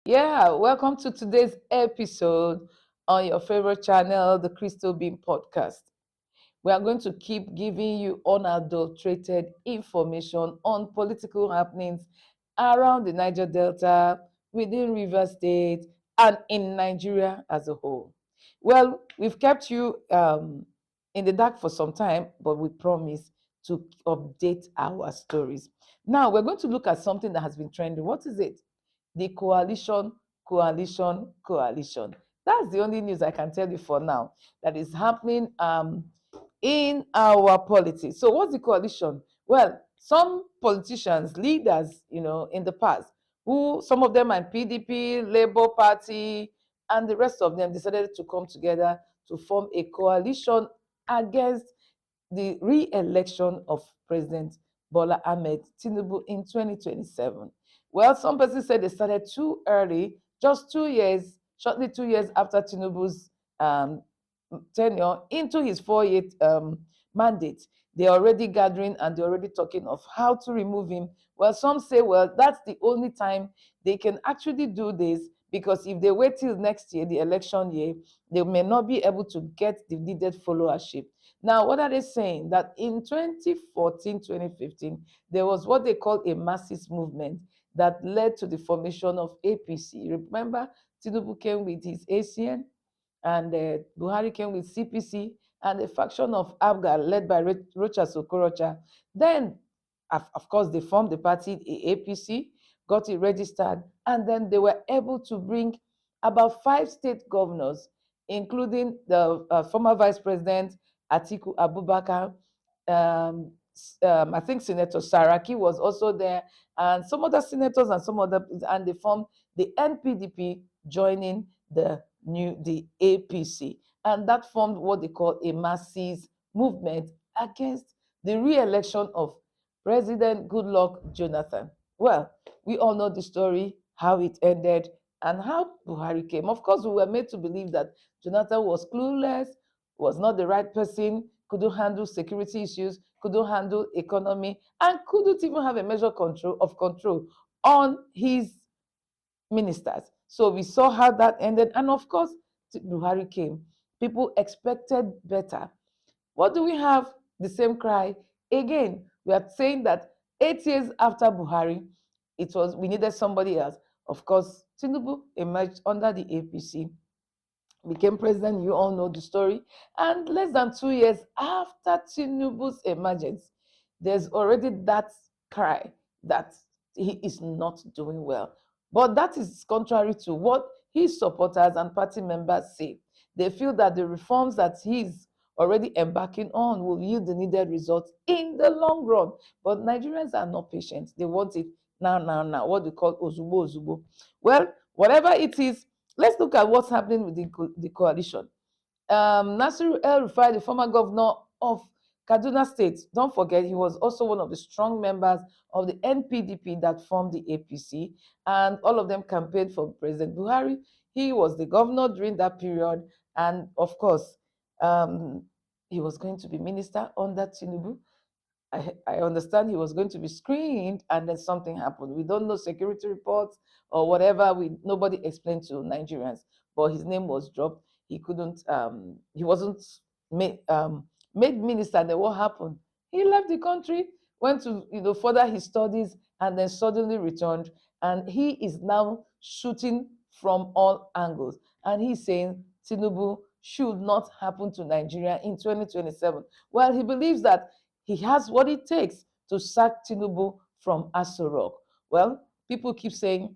Yeah, welcome to today's episode on your favorite channel, the Crystal Beam Podcast. We are going to keep giving you unadulterated information on political happenings around the Niger Delta, within Rivers State, and in Nigeria as a whole. Well, we've kept you in the dark for some time, but we promise to update our stories. Now, we're going to look at something that has been trending. What is it? The coalition. That's the only news I can tell you for now that is happening in our politics. So what's the coalition? Well, some politicians, leaders, in the past, who some of them are PDP, Labour Party, and the rest of them decided to come together to form a coalition against the re-election of President Bola Ahmed Tinubu in 2027. Well, some persons said they started too early, just 2 years, shortly 2 years after Tinubu's um, tenure into his 4 year mandate. They're already gathering and they're already talking of how to remove him. Well, some say, well, that's the only time they can actually do this, because if they wait till next year, the election year, they may not be able to get the needed followership. Now, what are they saying? That in 2014, 2015, there was what they call a masses movement that led to the formation of APC. Remember, Tinubu came with his ACN, and Buhari came with CPC, and a faction of ABGA led by Rocha Sokorocha. Then, of course, they formed the party, APC, got it registered, and then they were able to bring about 5 state governors, including the former Vice President Atiku Abubakar. I think Senator Saraki was also there, and some other senators and some other, and they formed the NPDP, joining the APC, and that formed what they call a masses movement against the re-election of President Goodluck Jonathan. Well, we all know the story, how it ended, and how Buhari came. Of course, we were made to believe that Jonathan was clueless, was not the right person, couldn't handle security issues, couldn't handle economy, and couldn't even have a measure of control on his ministers. So we saw how that ended. And of course, Buhari came. People expected better. What do we have? The same cry. Again, we are saying that 8 years after Buhari, we needed somebody else. Of course, Tinubu emerged under the APC, became president. You all know the story. And less than 2 years after Tinubu's emergence, there's already that cry that he is not doing well. But that is contrary to what his supporters and party members say. They feel that the reforms that he's already embarking on will yield the needed results in the long run. But Nigerians are not patient. They want it now, what we call ozubo ozubo. Well, whatever it is, let's look at what's happening with the coalition. Nasiru El-Rufai, the former governor of Kaduna State, don't forget, he was also one of the strong members of the NPDP that formed the APC, and all of them campaigned for President Buhari. He was the governor during that period, and of course, he was going to be minister under Tinubu. I understand he was going to be screened, and then something happened. We don't know security reports or whatever. Nobody explained to Nigerians, but his name was dropped. He couldn't. He wasn't made minister. And then what happened? He left the country, went to further his studies, and then suddenly returned. And he is now shooting from all angles, and he's saying Tinubu should not happen to Nigeria in 2027. Well, he believes that he has what it takes to sack Tinubu from Aso Rock. Well, people keep saying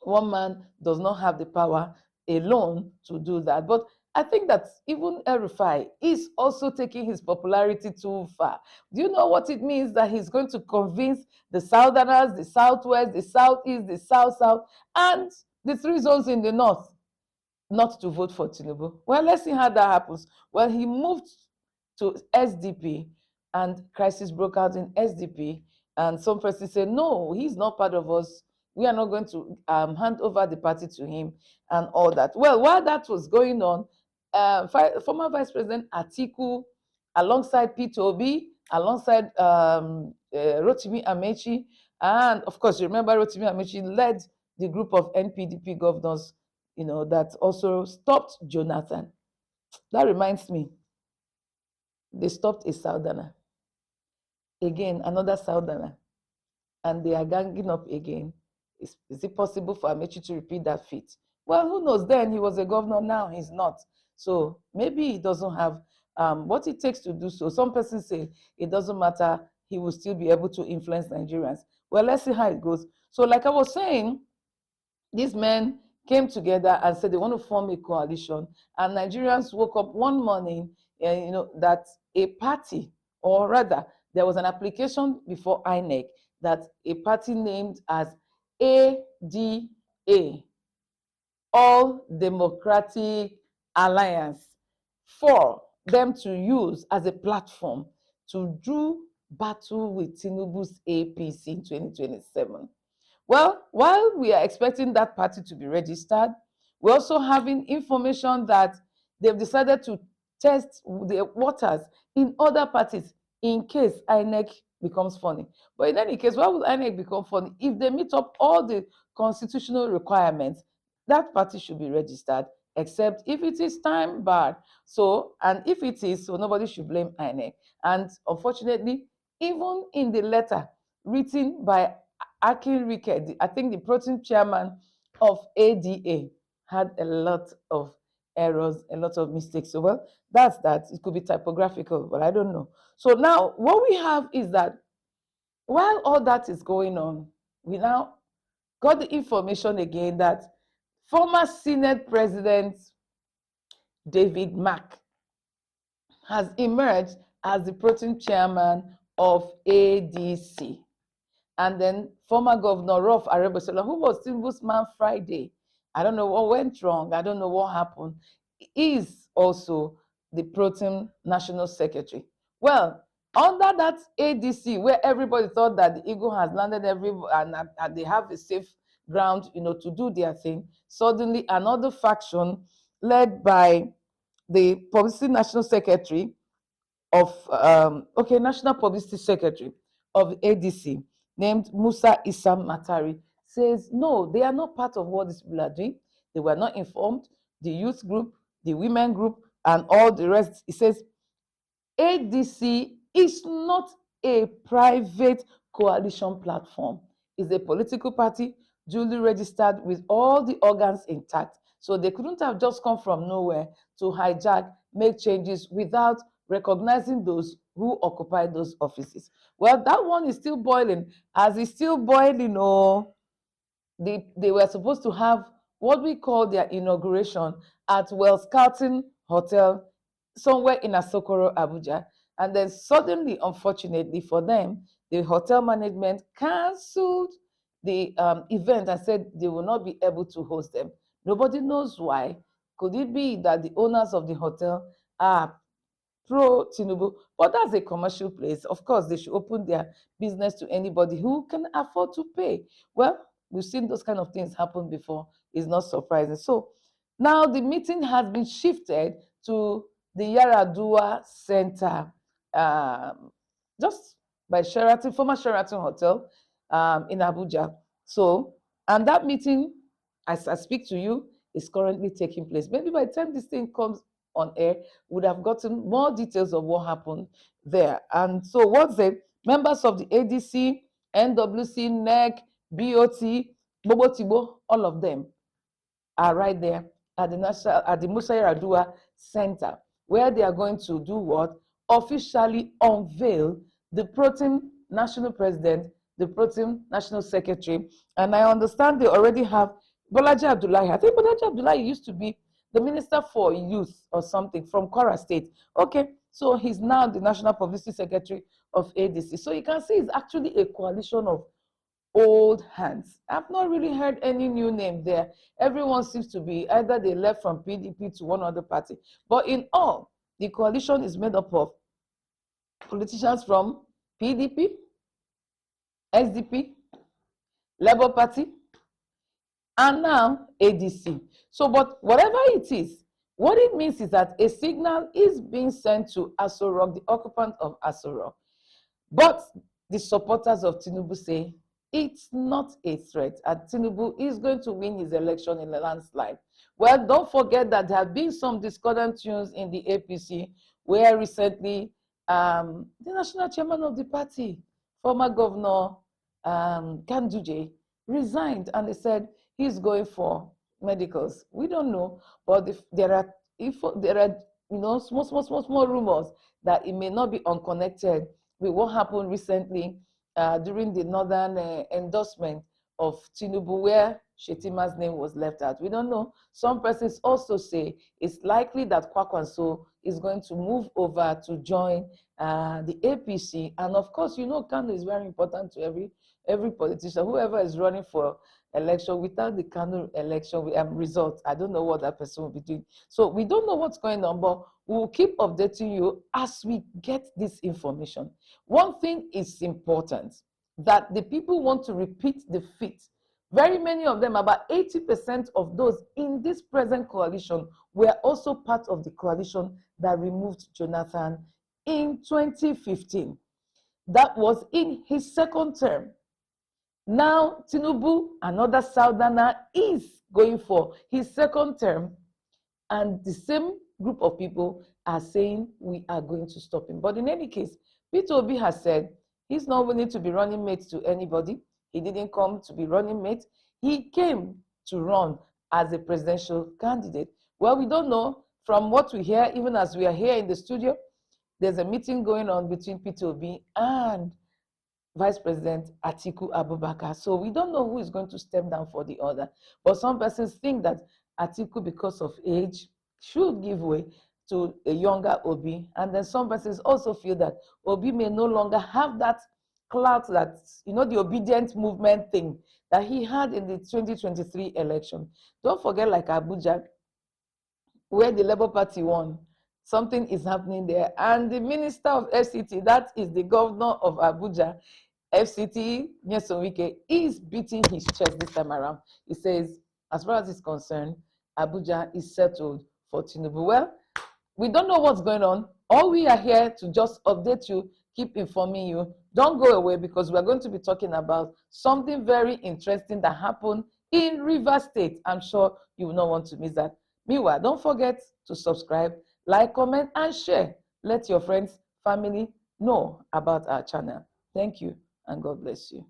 one man does not have the power alone to do that. But I think that even El-Rufai is also taking his popularity too far. Do you know what it means that he's going to convince the Southerners, the Southwest, the Southeast, the South, and the 3 zones in the North not to vote for Tinubu? Well, let's see how that happens. Well, he moved to SDP, and crisis broke out in SDP, and some persons say, no, he's not part of us. We are not going to hand over the party to him and all that. Well, while that was going on, former Vice President Atiku, alongside Peter Obi, alongside Rotimi Amechi, and of course, you remember Rotimi Amechi led the group of NPDP governors, that also stopped Jonathan. That reminds me, they stopped a Southerner. Again, another Southerner. And they are ganging up again. Is it possible for Amechi to repeat that feat? Well, who knows? Then he was a governor, now he's not. So maybe he doesn't have what it takes to do so. Some persons say it doesn't matter, he will still be able to influence Nigerians. Well, let's see how it goes. So, like I was saying, these men came together and said they want to form a coalition. And Nigerians woke up one morning, that a party, or rather, there was an application before INEC that a party named as ADA, All Democratic Alliance, for them to use as a platform to do battle with Tinubu's APC in 2027. Well, while we are expecting that party to be registered, we're also having information that they've decided to test the waters in other parties in case INEC becomes funny. But in any case, why would INEC become funny? If they meet up all the constitutional requirements, that party should be registered, except if it is time barred. So, and if it is, so nobody should blame INEC. And unfortunately, even in the letter written by Akin Rike, I think the protein chairman of ADA, had a lot of errors, a lot of mistakes. So, well, that's that. It could be typographical, but I don't know. So now what we have is that while all that is going on, we now got the information again that former Senate President David Mack has emerged as the protein chairman of ADC. And then former Governor Rolf Arebosola, who was Tinubu's man Friday, I don't know what went wrong, I don't know what happened, is also the protein national secretary. Well, under that ADC, where everybody thought that the eagle has landed and they have a safe ground, to do their thing, suddenly another faction led by the publicity national secretary of National Publicity Secretary of ADC, named Musa Isam Matari, says no, they are not part of what these people are doing. They were not informed. The youth group, the women group, and all the rest. He says ADC is not a private coalition platform. It's a political party duly registered with all the organs intact. So they couldn't have just come from nowhere to hijack, make changes without recognizing those who occupy those offices. Well, that one is still boiling. As it's still boiling, they were supposed to have what we call their inauguration at Wells Carlton Hotel, somewhere in Asokoro, Abuja. And then suddenly, unfortunately for them, the hotel management canceled the event and said they will not be able to host them. Nobody knows why. Could it be that the owners of the hotel are pro Tinubu? But that's a commercial place. Of course, they should open their business to anybody who can afford to pay. Well, we've seen those kind of things happen before. It's not surprising. So now the meeting has been shifted to the Yaradua Center, just by Sheraton, former Sheraton Hotel, in Abuja. So, and that meeting, as I speak to you, is currently taking place. Maybe by the time this thing comes on air, would have gotten more details of what happened there. And so what's the members of the ADC, NWC, NEC, BOT, Bobo, all of them are right there at the Musa Yaradua Center, where they are going to do what? Officially unveil the protein national president, the protein national secretary. And I understand they already have Bolaji Abdullahi. I think Bolaji Abdullahi used to be the Minister for Youth or something from Kwara State. Okay, so he's now the National Publicity Secretary of ADC. So you can see it's actually a coalition of old hands. I've not really heard any new name there. Everyone seems to be either they left from PDP to one other party. But in all, the coalition is made up of politicians from PDP, SDP, Labour Party, and now ADC. So, but whatever it is, what it means is that a signal is being sent to Aso Rock, the occupant of Aso Rock. But the supporters of Tinubu say It's not a threat, and Tinubu is going to win his election in a landslide. Well, don't forget that there have been some discordant tunes in the APC, where recently the national chairman of the party, former governor Kanduje, resigned, and they said he's going for medicals. We don't know, but if there are small rumors that it may not be unconnected with what happened recently during the northern endorsement of Tinubu, where Shetima's name was left out. We don't know. Some persons also say it's likely that Kwakwanso is going to move over to join the APC. And of course, you know, Kano is very important to every politician. Whoever is running for election, without the Kano election result, I don't know what that person will be doing. So we don't know what's going on, but we'll keep updating you as we get this information. One thing is important, that the people want to repeat the feat. Very many of them, about 80% of those in this present coalition, were also part of the coalition that removed Jonathan in 2015. That was in his second term. Now, Tinubu, another Southerner, is going for his second term, and the same group of people are saying we are going to stop him. But in any case, Peter Obi has said he's not willing to be running mate to anybody. He didn't come to be running mate. He came to run as a presidential candidate. Well, we don't know. From what we hear, even as we are here in the studio, there's a meeting going on between Peter Obi and Vice President Atiku Abubakar. So we don't know who is going to step down for the other. But some persons think that Atiku, because of age, should give way to a younger Obi. And then some persons also feel that Obi may no longer have that clout, that, you know, the obedient movement thing that he had in the 2023 election. Don't forget, like Abuja, where the Labour Party won, something is happening there. And the Minister of FCT, that is the governor of Abuja, FCT, Nyesom Wike, is beating his chest this time around. He says, as far as it's concerned, Abuja is settled for Tinubu. Well, we don't know what's going on. All we are here to just update you, keep informing you. Don't go away, because we're going to be talking about something very interesting that happened in Rivers State. I'm sure you will not want to miss that. Meanwhile, don't forget to subscribe, like, comment, and share. Let your friends, family know about our channel. Thank you, and God bless you.